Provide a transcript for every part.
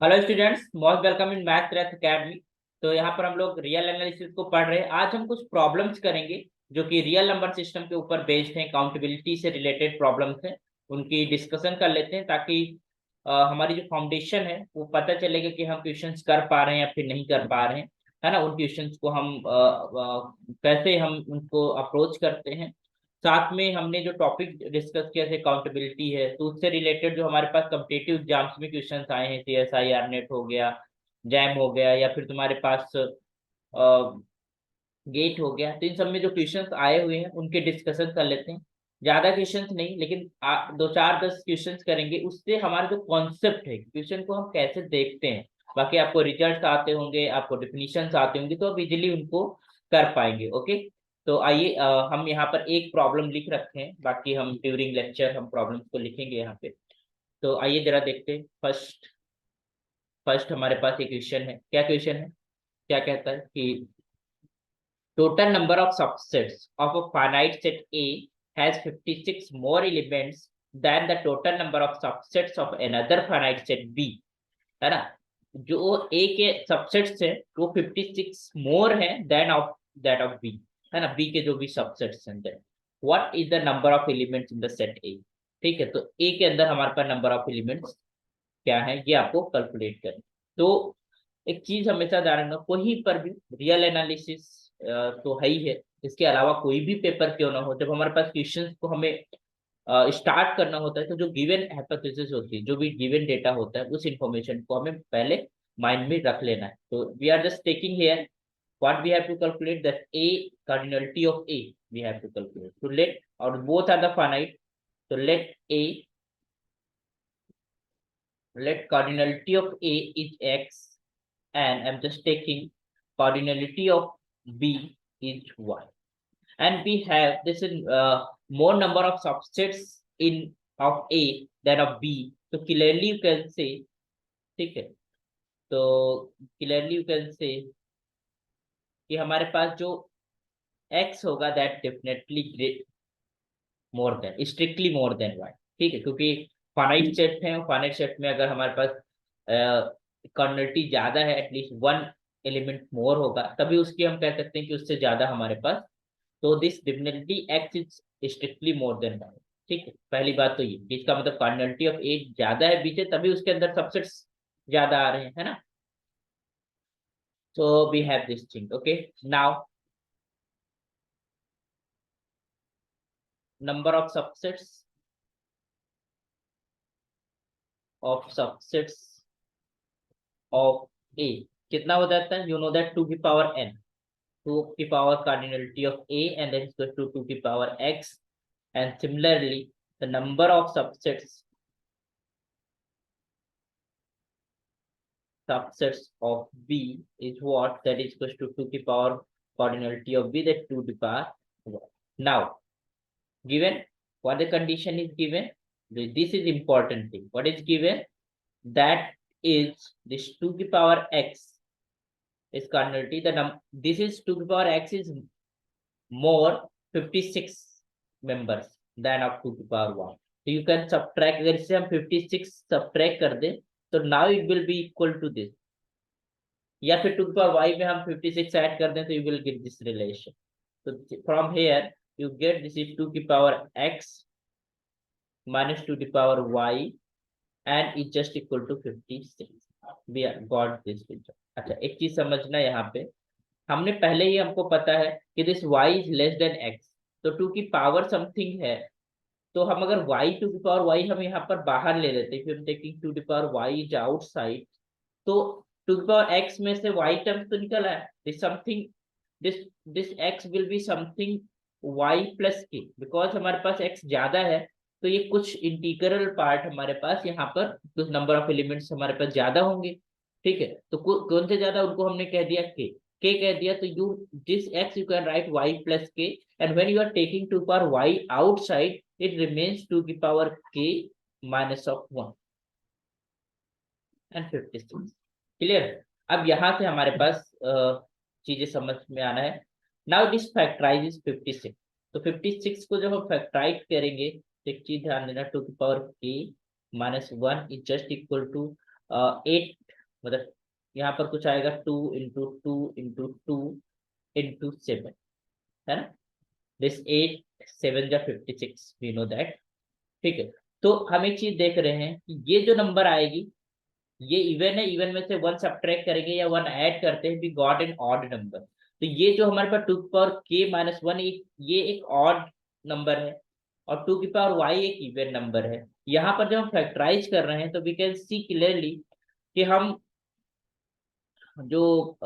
Hello students, most welcome in math track academy. तो यहाँ पर हम लोग रियल एनालिसिस को पढ़ रहे हैं। आज हम कुछ प्रॉब्लम्स करेंगे जो कि रियल नंबर सिस्टम के ऊपर बेस्ड हैं, काउंटेबिलिटी से रिलेटेड प्रॉब्लम्स हैं। उनकी डिस्कशन कर लेते हैं ताकि हमारी जो फाउंडेशन है वो पता चलेगा कि हम क्वेश्चंस कर पा रहे हैं या फिर नहीं कर पा रहे हैं, है ना। उन क्वेश्चंस को हम कैसे हम उनको अप्रोच करते हैं। साथ में हमने जो टॉपिक डिस्कस किया थे अकाउंटेबिलिटी है, तो उससे रिलेटेड जो हमारे पास कॉम्पिटिटिव एग्जाम्स में क्वेश्चंस आए हैं, सीएसआई आरनेट हो गया, जैम हो गया, या फिर तुम्हारे पास गेट हो गया, तो इन सब में जो क्वेश्चंस आए हुए हैं उनके डिस्कशन कर लेते हैं। ज्यादा क्वेश्चंस नहीं, लेकिन दो चार 10 क्वेश्चंस करेंगे। उससे हमारा जो कॉन्सेप्ट है क्वेश्चन को हम कैसे देखते हैं, बाकी आपको रिजल्ट्स आते होंगे, आपको डिफिनीशंस आते होंगे, तो आप इजिली उनको कर पाएंगे। ओके, तो आइए हम यहाँ पर एक प्रॉब्लम लिख रखे हैं, बाकी हम ड्यूरिंग लेक्चर हम प्रॉब्लम्स को लिखेंगे यहाँ पे। तो आइए जरा देखते हैं। फर्स्ट फर्स्ट हमारे पास एक क्वेश्चन है। क्या क्वेश्चन है, क्या कहता है कि total number of subsets of a finite set A has 56 more elements than the total number of subsets of another finite set B, है ना। जो A के सबसेट्स है वो 56 मोर है than of that of B, है ना। B के जो भी सबसेट्स हैं, what is the number of elements in the set A। ठीक है, तो A के अंदर हमारे पास नंबर ऑफ एलिमेंट्स क्या है ये आपको कैलकुलेट करना। तो एक चीज हमेशा ध्यान रखना, कोई पर भी रियल एनालिसिस तो है ही है, इसके अलावा कोई भी पेपर क्यों ना हो, जब हमारे पास क्वेश्चंस को हमें स्टार्ट करना होता है, तो जो गिवन हाइपोथेसिस होती है, जो भी गिवन डेटा होता है, उस इंफॉर्मेशन को हमें पहले माइंड में रख लेना है। तो we are just taking here what we have to calculate, that a cardinality of A we have to calculate. So let, or both are the finite, so let cardinality of A is x, and I'm just taking cardinality of B is y. And we have this in more number of subsets in of A than of B. So clearly you can say, ठीक है, तो clearली you can say कि हमारे पास जो x होगा that definitely more than, strictly more than y. ठीक है, क्योंकि फाइनाइट सेट है, फाइनाइट सेट में अगर हमारे पास क्वांटिटी ज्यादा है, एटलीस्ट वन एलिमेंट मोर होगा, तभी उसकी हम कह सकते हैं कि उससे ज्यादा हमारे पास। तो this definitely x is strictly more than y. ठीक है, पहली बात तो ये कि इसका मतलब क्वांटिटी ऑफ ए ज्यादा है बीच, तभी उसके अंदर सबसेट्स ज्यादा आ रहे हैं, है ना। So we have this thing. Okay, now number of subsets of A कितना हो जाता है, यू नो दैट 2 की पावर n, 2 की power cardinality of a, and then equals to 2 की power x. And similarly the number of subsets of b is what, that is equals to 2 की power cardinality of b, that 2 to the power 1. Now given what the condition is given, this is important thing, what is given, that is this 2 की power x is cardinality, the this is 2 की power x is more 56 members than of 2 to power 1. So you can subtract, अगर इससे हम 56 subtract कर दें, तो now it will be equal to this, या फिर 2 to power y में हम 56 ऐड कर दें, तो you will get this relation. So from here you get this is 2 की power x minus 2 to power y and is just equal to 56. We got this result. अच्छा, एक चीज समझना यहाँ पे, हमने पहले ही हमको पता है कि this y is less than x, तो 2 की पावर समथिंग है, तो हम अगर y 2 की पावर y हम यहाँ पर बाहर ले लेते हैं, फिर हम टेकिंग 2 की पावर y इज आउटसाइड, तो 2 की पावर x में से y टर्म तो निकल आया, this something, this this x will be something y plus k, because हमारे पास x ज्यादा है, तो ये कुछ इंटीग्रल पार्ट हमारे पास यहाँ पर, कुछ नंबर ऑफ एलिमेंट्स हमारे पास ज्यादा होंगे। ठीक है, तो कौन से ज्यादा, उनको हमने कह दिया k कह दिया, तो you this x you can write y plus k, and when you are taking 2 power y outside it remains 2 की power k minus of 1 and 56. Clear. अब यहां से हमारे पास चीजें समझ में आना है। नाउ दिस फैक्टराइज इज 56, तो 56 को जब हम फैक्टराइज करेंगे, तो एक चीज ध्यान देना, 2 की power k minus 1 is just equal to 8, मतलब यहाँ पर कुछ आएगा 2 into 2 into 2 into 7, है ना। दिस 8 7 जा 56, वी नो दैट। ठीक है, तो हम एक चीज देख रहे हैं कि ये जो नंबर आएगी ये इवन है, इवन में से 1 सब्ट्रैक्ट करेंगे या 1 ऐड करते हैं, we got an odd number. तो ये जो हमारे पास 2 की पावर k-1 ये एक ऑड नंबर है, और 2 की पावर y एक इवन नंबर है। यहाँ पर जब हम फैक्टराइज कर रहे हैं तो वी कैन सी क्लियरली कि हम जो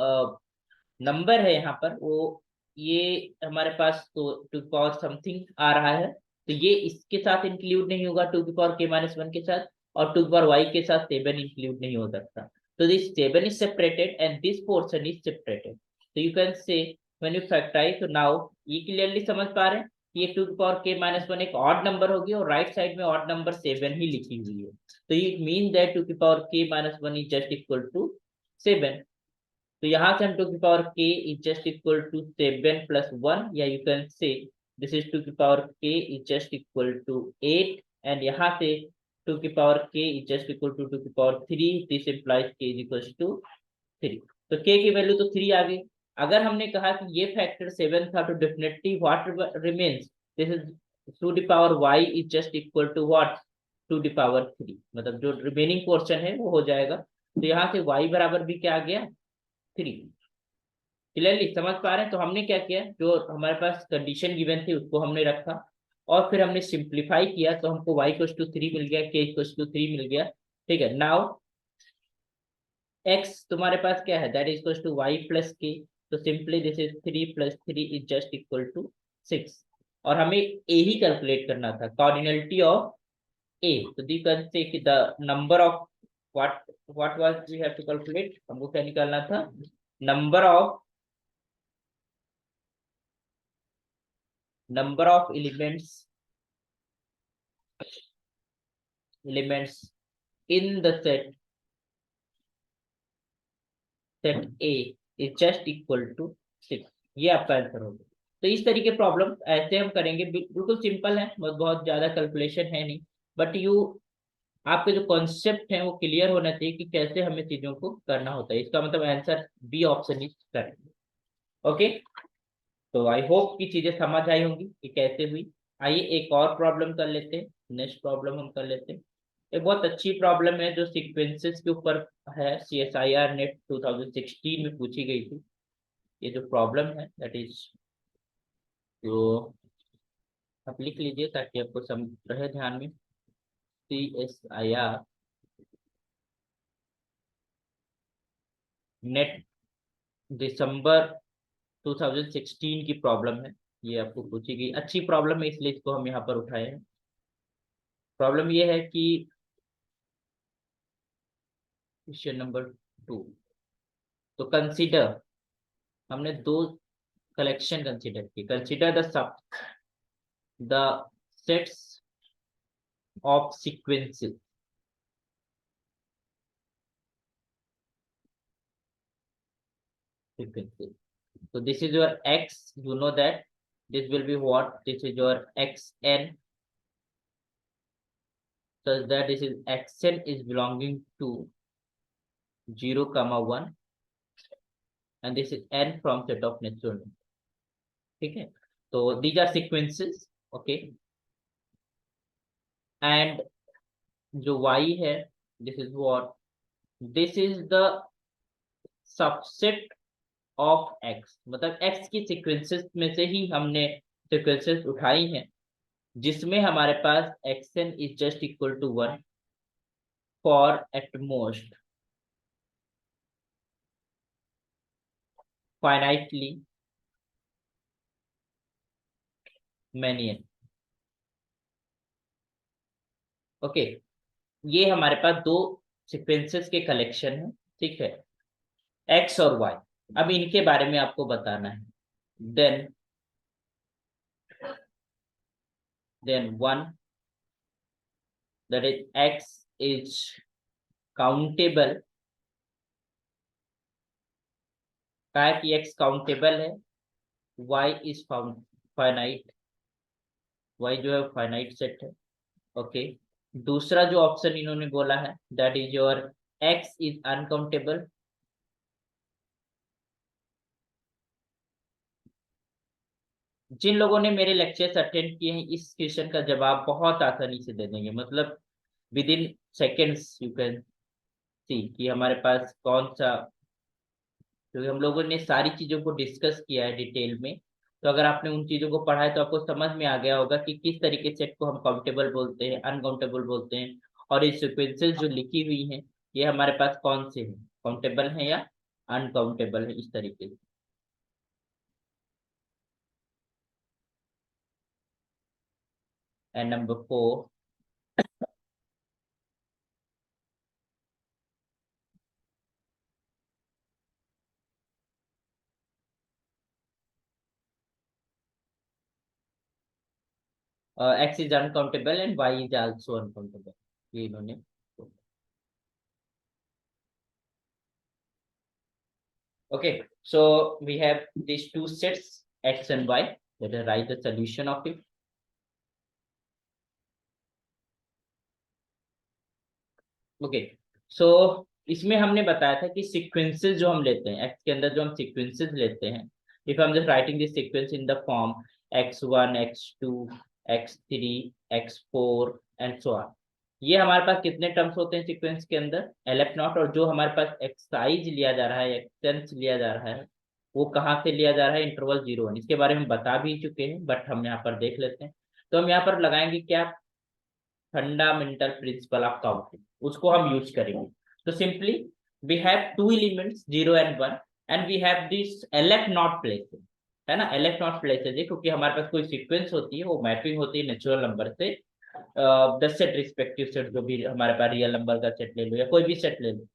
नंबर है यहाँ पर वो ये हमारे पास तो 2 की पावर समथिंग आ रहा है, तो ये इसके साथ इंक्लूड नहीं होगा 2 की पावर k-1 के साथ, और 2 की पावर y के साथ 7 इंक्लूड नहीं हो सकता। तो this 7 is separated and this portion is separated, तो you can say when you factorise, तो नाउ ये क्लियरली समझ पा रहे हैं कि ये 2 की पावर k-1 एक ऑड नंबर होगी और राइट साइड में ऑड नंबर 7 ही लिखी हुई है, तो इट मीन दैट 2 की power k-1 is just equal to 7। तो यहाँ से हम 2 की power k is just equal to 7 + 1, या you can say this is 2 की power k is just equal to 8, and यहाँ से 2 की power k is just equal to 2 की power 3, this implies k is equal to 3। तो k की value तो 3 आ गई। अगर हमने कहा कि ये फैक्टर 7 था, तो definitely what remains, this is 2 की power y is just equal to what, 2 की पावर 3, मतलब जो रिमेनिंग पोर्शन है वो हो जाएगा। तो यहाँ से y बराबर भी क्या आ गया, 3। क्लियरली समझ पा रहे हैं। तो हमने क्या किया, जो हमारे पास कंडीशन गिवन थी उसको हमने रखा, और फिर हमने सिंप्लीफाई किया, तो हमको y = 3 मिल गया, k = 3 मिल गया। ठीक है, नाउ x तुम्हारे पास क्या है, that is equal to y plus k, तो simply this is 3 + 3 is just equal to 6, और हमें a ही कैलकुलेट करना था, कॉर्डिनलिटी ऑफ a। तो दी कैन से कि the number of what was we have to calculate, हमको क्या निकालना था, number of elements in the set A is just equal to 6, ये आपका आंसर होगा। तो इस तरीके प्रॉब्लम ऐसे हम करेंगे, बिल्कुल सिंपल है, बहुत ज्यादा कैलकुलेशन है नहीं, बट यू आपके जो कॉन्सेप्ट है वो क्लियर होना चाहिए कि कैसे हमें चीजों को करना होता है। इसका मतलब answer B option is correct. Okay, तो आई होप कि चीजें समझ आई होंगी कि कैसे हुई। आइए एक और प्रॉब्लम कर लेते हैं, नेक्स्ट प्रॉब्लम हम कर लेते हैं। एक बहुत अच्छी प्रॉब्लम है जो सीक्वेंसेस के ऊपर है, CSIR नेट 2016 में पूछी गई थी। ये जो प्रॉब्लम है दैट इज, जो आप लिख लीजिए ताकि आपको समझ रहे ध्यान में। CSIR नेट दिसंबर 2016 की प्रॉब्लम है, ये आपको पूछी गई। अच्छी प्रॉब्लम है इसलिए इसको हम यहाँ पर उठाए हैं। प्रॉब्लम ये है कि क्वेश्चन नंबर 2, तो कंसीडर, हमने दो कलेक्शन कंसीडर की, consider the sets of sequences, so this is your x, you know that this will be what, this is your xn, such that this is xn is belonging to 0, 1, and this is n from set of natural numbers। ठीक है, तो these are sequences, okay, and जो y है, this is what, this is the subset of x, मतलब x की sequences में से ही हमने सीक्वेंसेस उठाई हैं, जिसमें हमारे पास xn is just equal to 1 for at most finitely many n। Okay, ये हमारे पास दो सीक्वेंसेस के कलेक्शन है, ठीक है, x और y। अब इनके बारे में आपको बताना है। Then one, that is x is countable, क्या है कि x काउंटेबल है, y is फाइनाइट, y जो है फाइनाइट सेट है। ओके, दूसरा जो ऑप्शन इन्होंने बोला है that is your x is uncountable, जिन लोगों ने मेरे लेक्चर्स अटेंड किए हैं इस क्वेश्चन का जवाब बहुत आसानी से दे देंगे, मतलब with in seconds you can see कि हमारे पास कौन सा, क्योंकि हम लोगों ने सारी चीजों को डिस्कस किया है डिटेल में। तो अगर आपने उन चीजों को पढ़ा है तो आपको समझ में आ गया होगा कि किस तरीके से को हम काउंटेबल बोलते हैं, अनकाउंटेबल बोलते हैं, और ये सिक्वेंसेस जो लिखी हुई हैं ये हमारे पास कौन से हैं, काउंटेबल है या अनकाउंटेबल है, इस तरीके से। And number 4, x is uncountable and y is also uncountable, ये इन्होंने। Okay, so we have these two sets x and y. Let us write the solution of it. Okay, so इसमें हमने बताया था कि सीक्वेंसेस जो हम लेते हैं x के अंदर, जो हम सीक्वेंसेस लेते हैं, if I am just writing this sequence in the form x1 x2 x3 x4 and so on, ये हमारे पास कितने टर्म्स होते हैं सीक्वेंस के अंदर, lf नॉट। और जो हमारे पास एक्साइज लिया जा रहा है, एक्सटेंस लिया जा रहा है, वो कहाँ से लिया जा रहा है, इंटरवल 0 1। इसके बारे में बता भी चुके हैं बट हम यहाँ पर देख लेते हैं। तो हम यहाँ पर लगाएंगे क्या, फंडामेंटल प्रिंसिपल ऑफ काउंटिंग, उसको हम यूज करेंगे। तो simply we have two elements 0 and 1 and we have this LF not places, है ना, LF नॉट प्लेसेस है क्योंकि हमारे पास कोई सीक्वेंस होती है वो मैपिंग होती है नेचुरल नंबर से, द सेट रिस्पेक्टिव सेट, जो भी हमारे पास रियल नंबर का सेट ले लो या कोई भी सेट ले लो।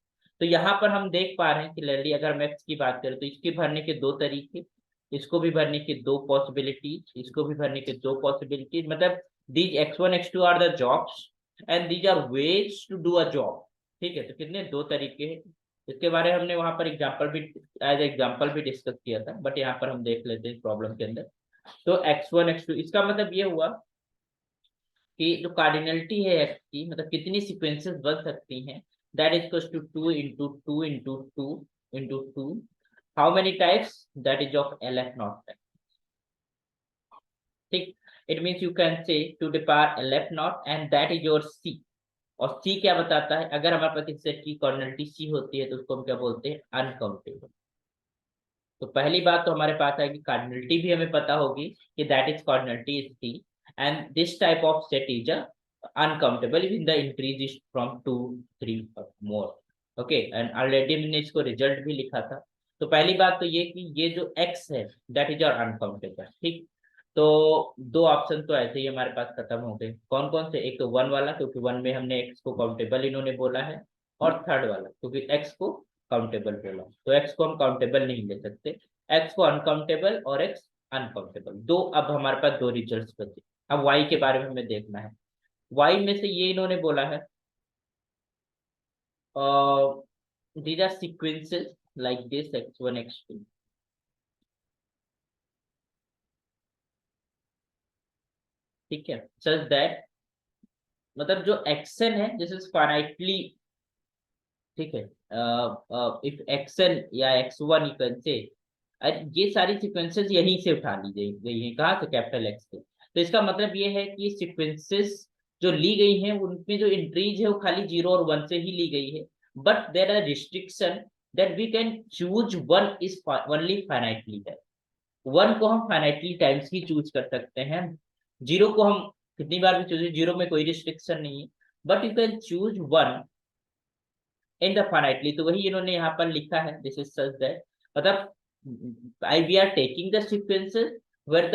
तो यहाँ पर हम देख पा रहे हैं क्लियरली, अगर हम एक्स की बात करें तो इसके भरने के दो तरीके, इसको भी भरने की दो पॉसिबिलिटीज, इसको भी भरने की दो पॉसिबिलिटीज, मतलब these x1 x2 are the jobs and these are ways to do a job। ठीक है, तो कितने दो तरीके हैं, इसके बारे में हमने वहां पर एग्जांपल भी, एज एग्जांपल भी डिस्कस किया था, बट यहाँ पर हम देख लेते हैं प्रॉब्लम के अंदर। तो x1 x2 इसका मतलब ये हुआ कि जो कार्डिनलिटी है x की, मतलब कितनी सीक्वेंसेस बन सकती हैं, that is equals to 2 into 2 into 2 into 2, how many types, that is of LF not. ठीक, it means you can say to the power LF not and that is your C। और C क्या बताता है, अगर हमारे पास इस set की cardinality C होती है तो उसको हम क्या बोलते हैं, अनकाउंटेबल। तो पहली बात तो हमारे पास है कि कार्डिनलिटी भी हमें पता होगी कि that is cardinality is C and this type of set is uncountable if the increase is from 2 3 or more। okay, and already हमने इसको रिजल्ट भी लिखा था। तो पहली बात तो ये कि ये जो x है दैट इज आवर अनकाउंटेबल। ठीक, तो दो ऑप्शन तो ऐसे ही हमारे पास खत्म हो गए, कौन कौन से, एक तो वन वाला क्योंकि वन में हमने x को काउंटेबल इन्होंने बोला है, और थर्ड वाला क्योंकि x को काउंटेबल बोला, तो x को हम काउंटेबल नहीं ले सकते, x को अनकाउंटेबल और x अनकाउंटेबल, दो अब हमारे पास दो रिजल्ट्स बचे। अब y के बारे में हमें देखना है, y में से ये इन्होंने बोला है these are sequences like this x1 x2। ठीक है, सच दैट, मतलब जो एक्शन है दिस इज फाइनाइटली, ठीक है, इफ एक्शन या x1 यू कैन से, ये सारी सीक्वेंसेस यहीं से उठा ली गई है, कहाँ से, कैपिटल एक्स से। तो इसका मतलब ये है कि सीक्वेंसेस जो ली गई हैं उनमें जो एंट्रीज है वो खाली 0 और 1 से ही ली गई है, but there are restriction that we can choose one is only finitely है। वन को हम फाइनाइटली टाइम्स ही चूज कर सकते हैं, जीरो को हम कितनी बार भी चूज, जीरो में कोई रिस्ट्रिक्शन नहीं है, but you can choose one in the finitely. तो वही इन्होंने यहाँ पर लिखा है, दिस इज सच दैट, मतलब I we are taking the sequences where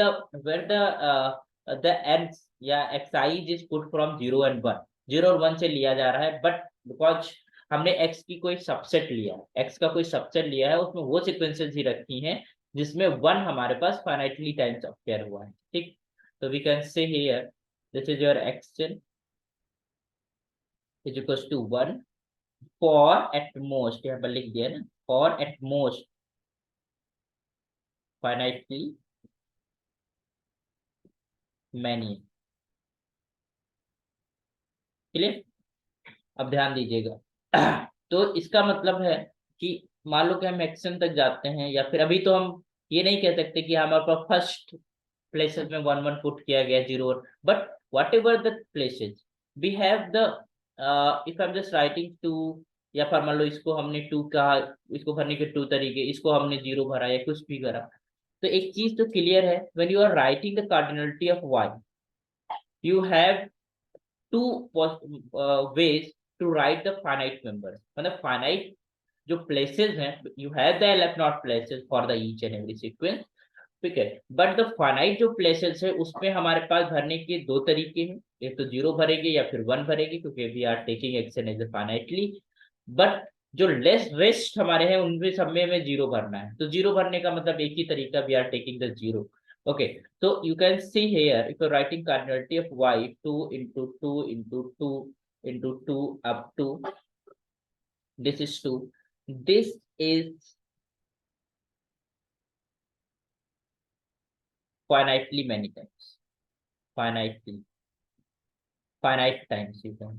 the ends या excise is put from 0 and 1, 0 और 1 से लिया जा रहा है, बट बिकॉज हमने एक्स की कोई सबसेट लिया है, एक्स का कोई सबसेट लिया है, उसमें वो सीक्वेंसेस ही रखी हैं जिसमें वन हमारे पास फाइनाइटली टाइम्स अपेयर हुआ है। ठीक, तो we can say here this is your action is equals to 1 for at most, यहाँ पर लिख दिया ना, for at most finitely many। Clear, अब ध्यान दीजिएगा तो इसका मतलब है कि मान लो कि हम एक्शन तक जाते हैं, या फिर अभी तो हम ये नहीं कह सकते कि हमारे पास फर्स्ट प्लेसेस में वन वन पुट किया गया, zero, but whatever the places we have the, if I am just writing two, या फिर मान लो इसको हमने टू कहा, इसको भरने के टू तरीके, इसको हमने जीरो भरा या कुछ भी करा, तो एक चीज तो क्लियर है, when you are writing the cardinality of y, you have two ways to write the finite numbers, मतलब finite जो places हैं, you have the lf not places for the each and every sequence, ठीक है, but the finite जो places है उसमें हमारे पास भरने के दो तरीके हैं, एक तो जीरो भरेंगे या फिर वन भरेंगे, क्योंकि we are taking action as finitely, but जो लेस रेस्ट हमारे हैं उनमें सब में हमें जीरो भरना है, तो जीरो भरने का मतलब एक ही तरीका, we are taking the zero. Okay, so you can see here, if you're writing cardinality of y, 2 into 2 into 2 into 2 up to this is 2, this is finitely many times, finitely, finite times you can,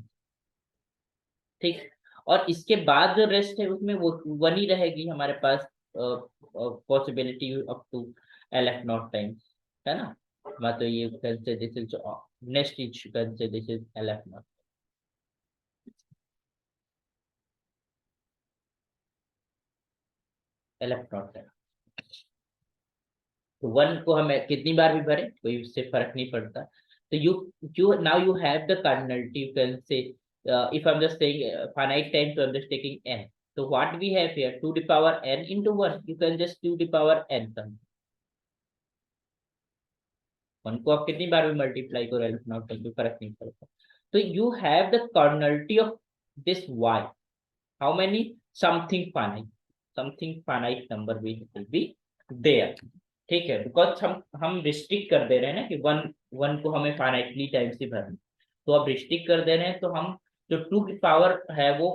ठीक. और इसके बाद जो rest है उसमें वो one ही रहेगी हमारे पास, possibility up to L F not times, है ना. मैं तो ये can say this is next is can say this is L F not, L F not time. तो वन को हम कितनी बार भी भरे कोई उससे फर्क नहीं पड़ता. तो you now you have the cardinality, you can say, if I'm just saying finite time, so I'm just taking n. So what we have here, 2 to the power n into 1, you can just 2 to the power n come. 1 को आप कितनी बार भी multiply करो L not करके फर्क नहीं पड़ता. तो you have the cardinality of this y, how many, something finite, something finite number will be there, ठीक है, बिकॉज हम रिस्ट्रिक्ट कर दे रहे हैं ना कि वन वन को हमें फाइनाइटली टाइम से भरना, तो अब रिस्ट्रिक्ट कर दे रहे हैं, तो हम जो टू की पावर है वो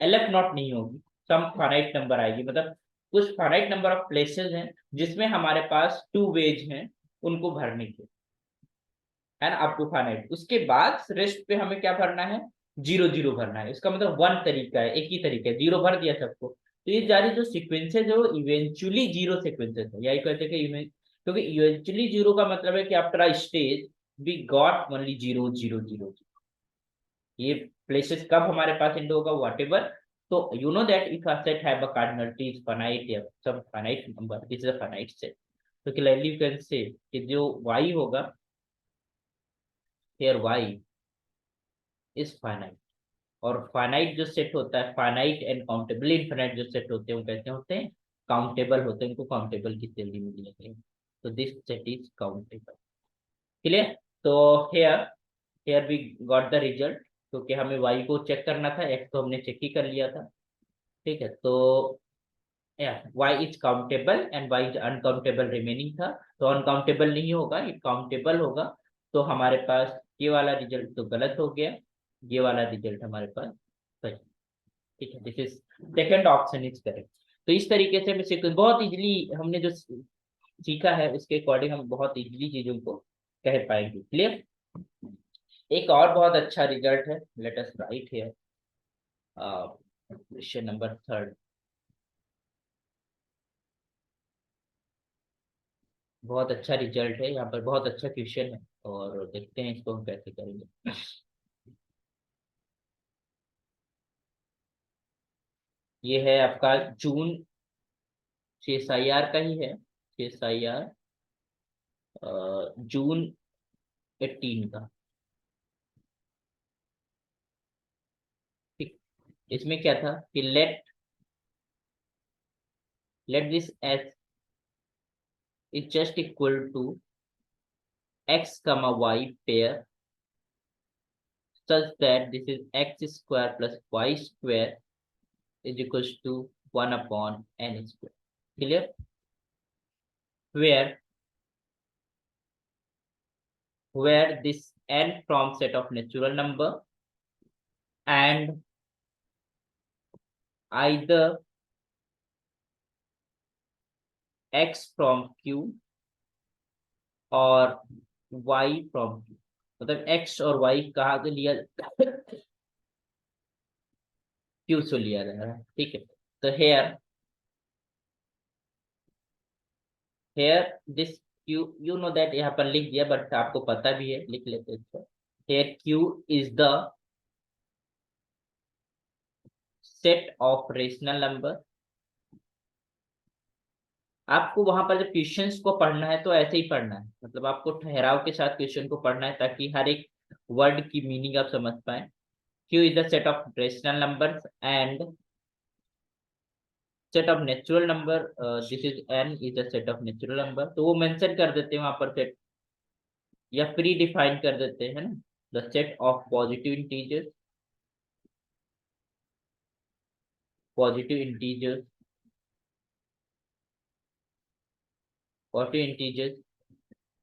एलएफ नॉट नहीं होगी, सम फाइनाइट नंबर आएगी, मतलब कुछ फाइनाइट नंबर ऑफ प्लेसेस हैं जिसमें हमारे पास टू वेज हैं उनको भरने के, है ना, अप टू फाइनाइट. उसके बाद रेस्ट पे हमें क्या भरना है, जीरो जीरो भरना है. इसका मतलब वन तरीका है, एक ही तरीका है, जीरो भर दिया सबको. तो ये जारी जो सीक्वेंसेज है वो इवेंचुअली जीरो सीक्वेंसेज है, यही कहते हैं कि क्योंकि इवेंचुअली जीरो का मतलब है कि after a stage we got only zero zero zero. ये प्लेसेस कब हमारे पास इंडो होगा, वॉट एवर. तो you know that if a set have a cardinality is finite या some finite number, this is a finite set, तो clearly you can say कि जो y होगा, here y is finite. और फाइनाइट जो set होता है, फाइनाइट एंड काउंटेबल इनफिनाइट जो सेट होते हैं वो कैसे होते हैं, काउंटेबल होते हैं, उनको काउंटेबल की श्रेणी में दिया गया है. तो this set is countable. Clear. तो here here we got the result, क्योंकि हमें y को चेक करना था, x तो हमने चेक ही कर लिया था, ठीक है. तो y is countable and y is uncountable remaining था, तो अनकाउंटेबल नहीं होगा, ये काउंटेबल होगा. तो हमारे पास ये वाला रिजल्ट तो गलत हो गया, ये वाला रिजल्ट हमारे पास सही, ठीक है. This is second option is correct. तो इस तरीके से हम सीक्वेंस बहुत इजीली हमने जो सीखा है उसके अकॉर्डिंग हम बहुत इजीली चीजों को कह पाएंगे. क्लियर. एक और बहुत अच्छा रिजल्ट है, let us right here question number third. बहुत अच्छा रिजल्ट है यहाँ पर, बहुत अच्छा क्वेश्चन है, और देखते हैं इसको हम कैसे करेंगे. ये है आपका जून, CSIR का ही है, CSIR जून 18 का, ठीक. इसमें क्या था कि let this S is just equal to x comma y pair such that this is x square plus y square is equals to 1 upon n square. Clear. Where this n from set of natural number and either x from q और y from q, मतलब x और y कहाँ से लिया Q से लिया जा रहा है, ठीक है। तो here this Q, you know that, यहाँ पर लिख दिया बट आपको पता भी है, लिख लेते हैं इसको। Here Q is the set of rational number. आपको वहां पर जब क्वेश्चंस को पढ़ना है तो ऐसे ही पढ़ना है, मतलब आपको ठहराव के साथ क्वेश्चन को पढ़ना है ताकि हर एक वर्ड की मीनिंग आप समझ पाए। Q is the set of rational numbers and set of natural number, this is an is the set of natural number. तो वो मेंशन कर देते हैं वहां पर सेट, या प्री डिफाइन कर देते हैं ना, the set of positive integers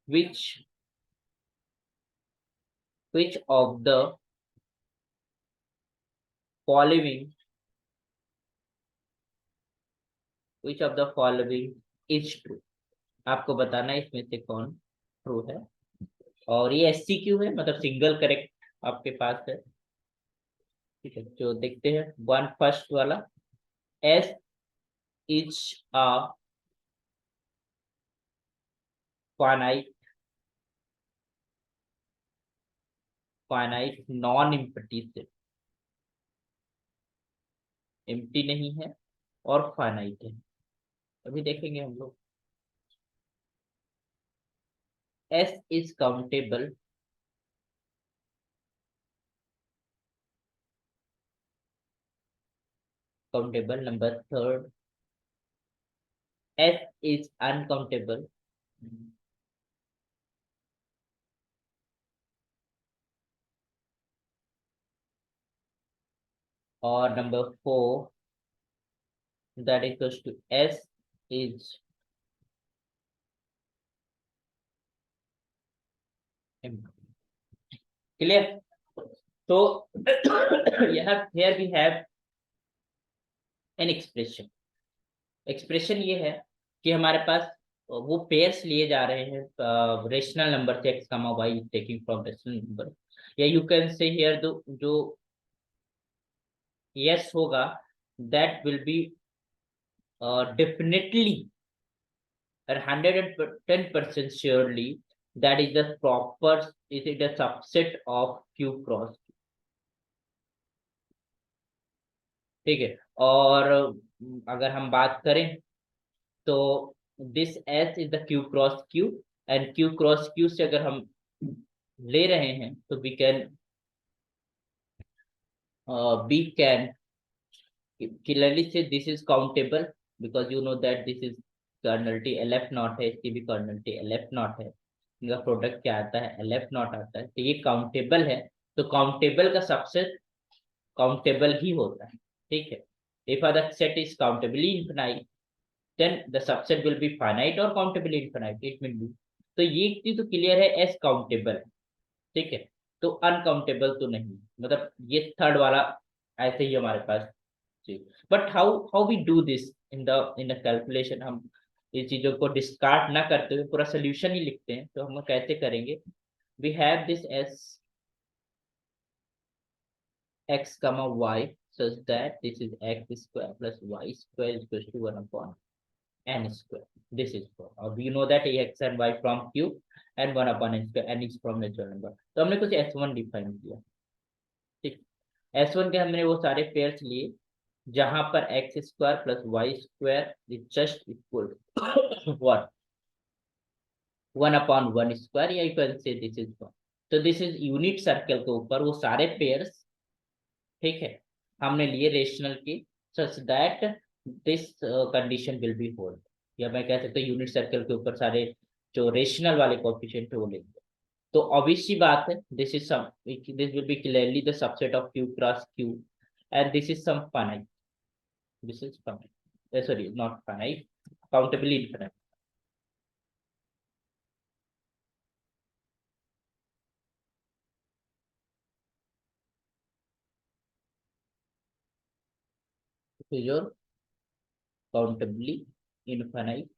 which which of the following which of the following is true। आपको बताना है इसमें से कौन ट्रू है। और ये SCQ है, मतलब सिंगल करेक्ट आपके पास है, ठीक है। जो देखते हैं वन फर्स्ट वाला, S is a finite non empty set, empty नहीं है और फाइनाइट है, अभी देखेंगे हम लोग। S is countable number third, S is uncountable, और number four that equals to S is clear। तो यहाँ here we have an expression ये है कि हमारे पास वो पेयर्स लिए जा रहे हैं रेशनल नंबर से, x कमा y taking from rational number, या यू कैन से हियर जो यस होगा that will be definitely and 110% surely that is the proper, is it a subset of q cross, ठीक है। और अगर हम बात करें तो this S is the Q cross Q, and Q cross Q से अगर हम ले रहे हैं तो we can clearly say this is countable because you know that this is cardinality LF not है, इसकी भी कर्नल टी LF नॉट है, इनका प्रोडक्ट क्या आता है LF नॉट आता है, तो ये काउंटेबल है। तो काउंटेबल का सबसेट काउंटेबल ही होता है, ठीक है। If the set is countably infinite then the subset will be finite or countably infinite it will be। तो ये चीज तो क्लियर है, एस काउंटेबल है, ठीक है। तो अनकाउंटेबल तो नहीं, मतलब ये थर्ड वाला ऐसे ही हमारे पास। जी, but how we do this in the calculation, हम ये चीजों को डिस्कार्ड ना करते हुए पूरा सोल्यूशन ही लिखते हैं, तो हम कैसे करेंगे। We have this S x comma y such that this is x square plus y square is equal to 1 upon n square, this is for, और we know that x and y from q and 1 upon n square, n is from natural number। तो हमने कुछ s1 define किया, ठीक। s1 के हमने वो सारे पेयर्स लिए जहां पर x square plus y square is just equal what 1/1 square, या you can say this is 1। तो दिस इज यूनिट सर्कल के ऊपर वो सारे पेयर्स, ठीक है, हमने लिए रेशनल की such that this condition will be hold, या मैं कह सकता हूँ यूनिट सर्कल के ऊपर सारे जो रेशनल वाले कोएफिशिएंट है वो लेंगे। तो ऑब्वियस बात है this will be clearly the subset of q cross q, and this is some finite, this is finite, sorry not finite, countably infinite। so your countably infinite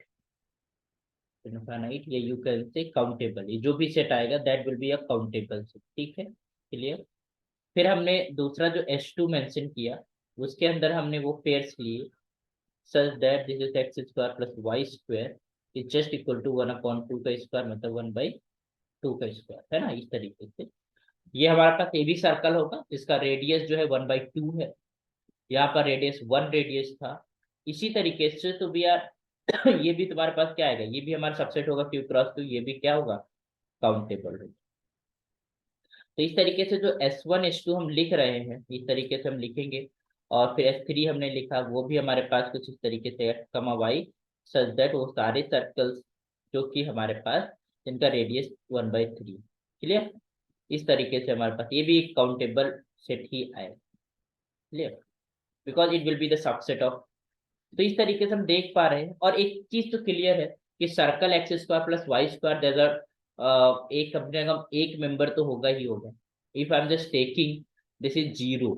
या you can say countable, ये जो भी set आएगा that will be a countable set, ठीक है, clear. फिर हमने दूसरा जो S2 मेंशन किया, उसके अंदर हमने वो पेयर्स लिए such that this is x square plus y square is just equal to 1/2 का स्क्वायर मतलब 1/2 का स्क्वायर है ना। इस तरीके से ये हमारे पास ए बी सर्कल होगा जिसका रेडियस जो है 1/2 है। यहाँ पर रेडियस 1 रेडियस था। इसी तरीके से तो भी यार ये भी तुम्हारे पास क्या आएगा, ये भी हमारा सबसेट होगा Q क्रॉस Q, ये भी क्या होगा, काउंटेबल होगा। तो इस तरीके से जो S1 S2 हम लिख रहे हैं इस तरीके से हम लिखेंगे। और फिर S3 हमने लिखा, वो भी हमारे पास कुछ इस तरीके से x, y सच दैट वो सारे सर्कल्स जो कि हमारे पास जिनका रेडियस 1/3। क्लियर। इस तरीके से हमारे पास ये भी एक काउंटेबल सेट ही आएगा। Clear, because it will be the subset of. तो इस तरीके से हम देख पा रहे हैं। और एक चीज तो क्लियर है कि circle x square plus y square डेजर्ट एक कम से कम एक मेंबर तो होगा ही होगा। If I am just taking this is 0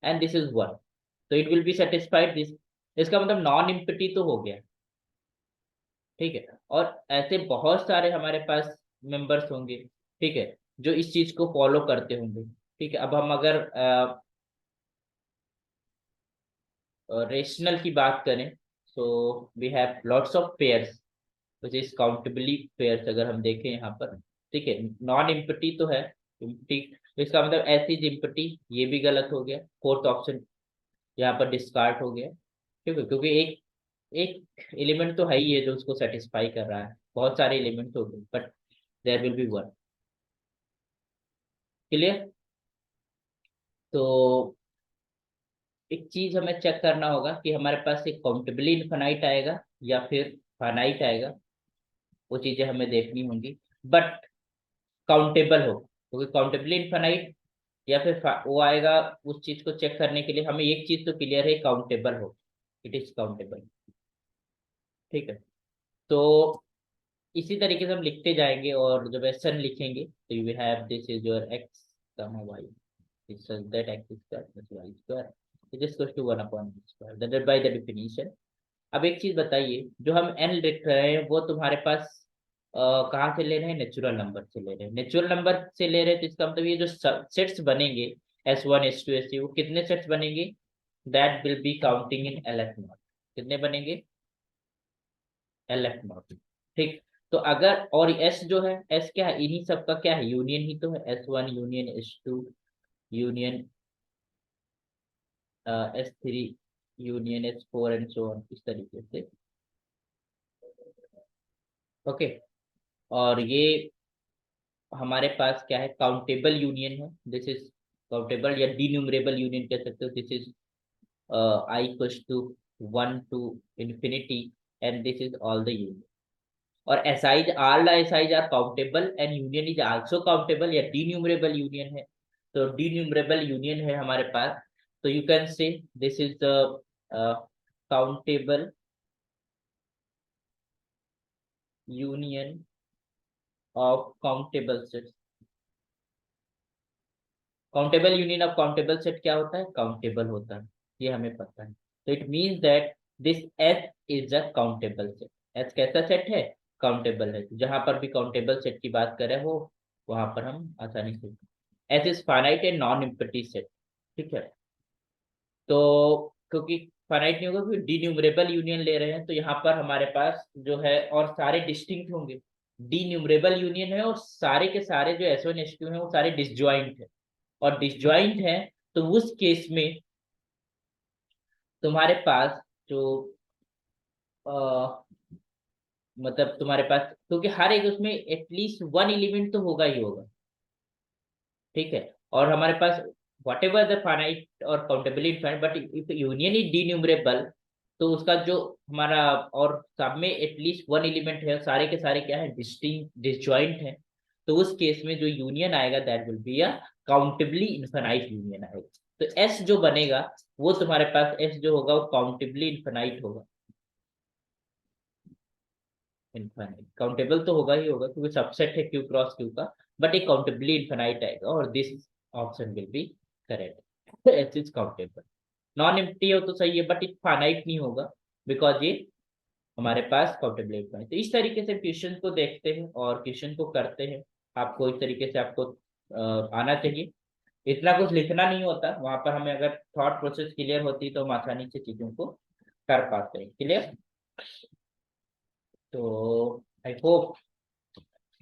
and this is 1 तो it will be satisfied this. इसका मतलब नॉन इम्पिटी तो हो गया। ठीक है, और ऐसे बहुत सारे हमारे पास मेंबर्स होंगे, ठीक है, जो इस चीज को फॉलो करते होंगे। ठीक है, अब हम अगर रेशनल की बात करें so we have lots of pairs which is countably pairs. अगर हम देखें यहाँ पर, ठीक है, नॉन इम्पटी तो है, ठीक, इसका मतलब ऐसी इम्पटी, ये भी गलत हो गया। फोर्थ ऑप्शन यहाँ पर डिस्कार्ड हो गया। ठीक है, क्योंकि एक एक एलिमेंट तो है ही है जो उसको सेटिस्फाई कर रहा है, बहुत सारे एलिमेंट हो गए but there will be one. Clear. तो एक चीज हमें चेक करना होगा कि हमारे पास एक काउंटेबली इनफाइनाइट आएगा या फिर फाइनाइट आएगा। वो चीजें हमें देखनी होंगी, बट काउंटेबल हो, क्योंकि काउंटेबली इनफाइनाइट या फिर वो आएगा। उस चीज को चेक करने के लिए हमें एक चीज तो क्लियर है, काउंटेबल हो, इट इज काउंटेबल। ठीक है, तो इसी तरीके से हम लिखते जाएंगे और जब एसन लिखेंगे तो you have this is your x y, it's that x square plus y square is equal to 1/x², that is by the definition. अब एक चीज बताइए, जो हम एन लिख रहे हैं वो तुम्हारे पास कहाँ से ले रहे हैं, नेचुरल नंबर से ले रहे हैं। नेचुरल नंबर से ले रहे हैं तो इसका मतलब ये जो सेट्स बनेंगे S1 S2 S3 वो कितने सेट्स बनेंगे, that will be counting in LF not. कितने बनेंगे, LF नॉट। ठीक, तो अगर और S जो है, S क्या है, इन्हीं सब का क्या है, यूनियन ही तो है। S1 union S2 union S3 union S4 and so on, इस तरीके से। ओके, और ये हमारे पास क्या है, काउंटेबल यूनियन है। दिस इज काउंटेबल या डिन्यूमरेबल यूनियन कह सकते हो। This is I equals to 1 to infinity and this is all the union। और SIs, all the SIs are countable and union is also countable या denumerable union है। तो denumerable union है हमारे पास। तो you can say this is the countable union of countable sets। Countable union of countable set क्या होता है, काउंटेबल होता है, ये हमें पता है। तो it means that this S is a countable set. S कैसा सेट है, काउंटेबल है। जहां पर भी काउंटेबल सेट की बात करें हो वहां पर हम आसानी से, S is finite and non empty set. ठीक है, तो क्योंकि फाइनाइट नहीं होगा क्योंकि डिन्यूमरेबल यूनियन ले रहे हैं तो यहाँ पर हमारे पास जो है और सारे डिस्टिंक्ट होंगे। डिन्यूमरेबल यूनियन है और सारे के सारे जो S1 S2 है वो सारे डिसजॉइंट है। और डिसजॉइंट है तो उस केस में तुम्हारे पास जो आ, मतलब तुम्हारे पास, क्योंकि हर एक उसमें एटलीस्ट वन एलिमेंट तो होगा ही होगा। ठीक है, और हमारे पास वट एवर द फाइनाइट और countability finite but if union is denumerable तो उसका जो हमारा और सब में एटलीस्ट वन एलिमेंट है, सारे के सारे क्या है, डिस्टिंक्ट डिसजॉइंट है। तो उस केस में जो यूनियन आएगा that will be a countably infinite union आएगा। तो एस जो बनेगा वो तुम्हारे पास एस जो होगा वो काउंटेबली इनफाइनाइट होगा। इनफाइनाइट काउंटेबल तो होगा ही होगा क्योंकि सबसेट है क्यू क्रॉस क्यू का, बट एक काउंटेबली इनफाइनाइट आएगा और this option will be correct. S is countable. Non empty हो तो सही है बट इट फाइनाइट नहीं होगा बिकॉज ये हमारे पास काउंटेबल इनफाइनाइट। तो इस तरीके से क्वेश्चन को देखते हैं और क्वेश्चन को करते हैं। आपको इस तरीके से आपको आना चाहिए। इतना कुछ लिखना नहीं होता वहां पर, हमें अगर थॉट प्रोसेस क्लियर होती तो हम आसानी से चीजों को कर पाते हैं। क्लियर? तो आई होप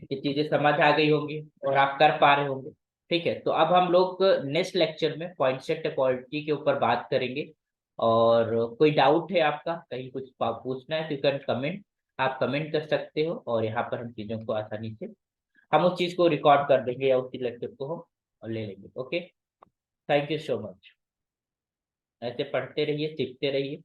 ये चीजें समझ आ गई होंगी और आप कर पा रहे होंगे। ठीक है, तो अब हम लोग नेक्स्ट लेक्चर में पॉइंटसेट टोपोलॉजी के ऊपर बात करेंगे। और कोई डाउट है आपका, कहीं कुछ पूछना है तो यू कैन कमेंट, आप कमेंट कर सकते हो और यहाँ पर हम चीजों को आसानी से हम उस चीज को रिकॉर्ड कर देंगे या उसी लेक्चर को हम ले लेंगे। Okay, thank you so much. ऐसे पढ़ते रहिए, सीखते रहिए।